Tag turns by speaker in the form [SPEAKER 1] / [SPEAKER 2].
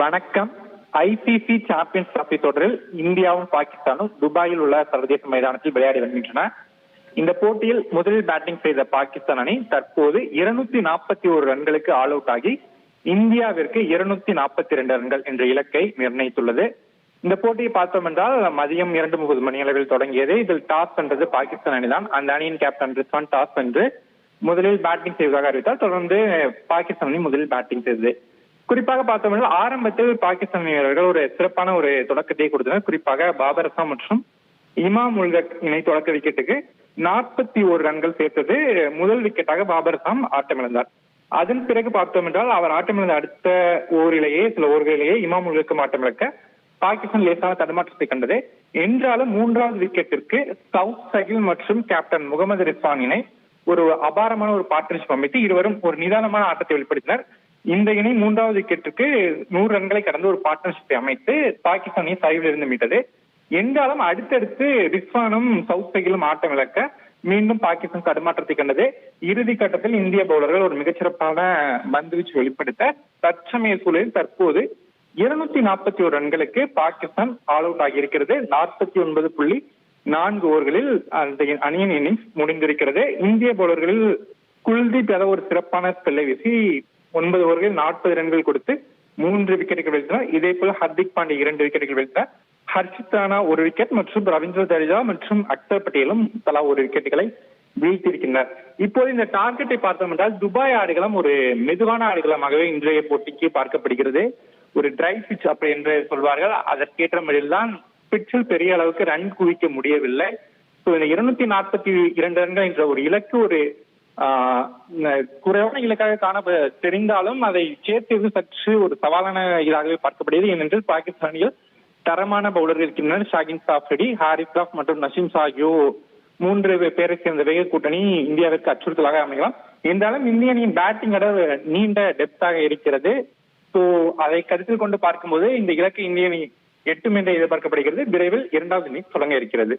[SPEAKER 1] வணக்கம். ICC champions trophy தொடரில் இந்தியாவும் பாகிஸ்தானும் துபாயில் உள்ள சர்வதேச மைதானத்தில் விளையாடி வருகின்றன. இந்த போட்டியில் முதலில் பேட்டிங் செய்த பாகிஸ்தான் அணி தற்போது 241 ரன்களுக்கு ஆல் அவுட் ஆகி இந்தியாவிற்கு 242 ரன்கள் என்ற இலக்கை நிர்ணயித்துள்ளது. இந்த போட்டியை பார்த்தோம் என்றால் மதியம் 2:30 மணி அளவில் தொடங்கியது. இதில் டாஸ் வென்றது பாகிஸ்தான் அணிதான். அந்த அணியின் கேப்டன் ரிஸ்வான் டாஸ் வென்று முதலில் பேட்டிங் செய்வதாக அறிவித்தார். தொடர்ந்து பாகிஸ்தான் அணி முதலில் பேட்டிங் செய்தது. குறிப்பாக பார்த்தோம் என்றால் ஆரம்பத்தில் பாகிஸ்தான் வீரர்கள் ஒரு சிறப்பான ஒரு தொடக்கத்தை கொடுத்தனர். குறிப்பாக பாபர் அசாம் மற்றும் இமாம் உல்-ஹக் இணை தொடக்க விக்கெட்டுக்கு 41 ரன்கள் சேர்த்தது முதல் விக்கெட்டாக பாபர் அசாம் ஆட்டமிழந்தார். அதன் பிறகு பார்த்தோம் என்றால் அவர் ஆட்டமிழந்த அடுத்த சில ஓவர்களிலேயே இமாம் உல்-ஹக்கும் ஆட்டமிழக்க பாகிஸ்தான் லேசான தடுமாற்றத்தை கண்டது. என்றாலும் மூன்றாவது விக்கெட்டிற்கு சவுத் சகில் மற்றும் கேப்டன் முகமது ரிஸ்வான் இணை ஒரு அபாரமான ஒரு பார்ட்னர்ஷிப் அமைத்து இருவரும் ஒரு நிதானமான ஆட்டத்தை வெளிப்படுத்தினர். இந்த இணை மூன்றாவது விக்கெட்டுக்கு 100 ரன்களை கடந்து ஒரு பார்ட்னர்ஷிப்பை அமைத்து பாகிஸ்தான் அணி சரிவில் இருந்து மீட்டது. என்றாலும் அடுத்தடுத்து ரிஸ்வானும் சவுத் சகிலும் ஆட்டம் இழக்க மீண்டும் பாகிஸ்தான் தடுமாற்றத்தை கண்டது. இறுதி கட்டத்தில் இந்திய பவுலர்கள் ஒரு மிகச்சிறப்பான பந்து வீச்சு வெளிப்படுத்த தற்சமய சூழலில் தற்போது 241 ரன்களுக்கு பாகிஸ்தான் ஆல் அவுட் ஆகியிருக்கிறது. 49.4 ஓவர்களில் அந்த அணியின் இன்னிங்ஸ் முடிந்திருக்கிறது. இந்திய பவுலர்களில் குல்தீப் யாதவ் ஒரு சிறப்பான ஸ்பெல்லை வீசி 9 ஓவர்களில் 40 ரன்கள் கொடுத்து 3 விக்கெட்டுகள் வீழ்த்தினார். இதே போல ஹர்திக் பாண்டே 2 விக்கெட்டுகள் வீழ்த்தினார். ஹர்ஷித் ராணா 1 விக்கெட் மற்றும் ரவீந்திர ஜடேஜா மற்றும் அக்சர் பட்டேலும் தலா 1 விக்கெட்டுகளை வீழ்த்தியிருக்கின்றனர். இப்போது இந்த டார்கெட்டை பார்த்தோம் என்றால் துபாய் ஆடுகளம் ஒரு மெதுவான ஆடுகளமாகவே இன்றைய போட்டிக்கு பார்க்கப்படுகிறது. ஒரு டிரை பிட்ச் அப்படி என்று சொல்வார்கள். அதற்கேற்ற முறையில் தான் பிட்சில் பெரிய அளவுக்கு ரன் குவிக்க முடியவில்லை. இந்த 242 ரன்கள் என்ற ஒரு இலக்கு ஒரு குறைவான இலக்காக தெரிந்தாலும் அதை சேர்த்தது சற்று ஒரு சவாலான இதாகவே பார்க்கப்படுகிறது. ஏனென்றால் பாகிஸ்தான் அணியில் தரமான பவுலர்கள் இருக்கின்றனர். ஷாகின் சாஃப்ரிடி, ஹாரிஸ் ராஃப் மற்றும் நசீம் சாகியோ 3 பேரை சேர்ந்த வேக கூட்டணி இந்தியாவிற்கு அச்சுறுத்தலாக அமையலாம். என்றாலும் இந்திய அணியின் பேட்டிங் நீண்ட டெப்தாக இருக்கிறது. அதை கருத்தில் கொண்டு பார்க்கும்போது இந்த இலக்கை இந்திய அணி எட்டும் என்று எதிர்பார்க்கப்படுகிறது. விரைவில் 2வது இன்னிங்ஸ் தொடங்க இருக்கிறது.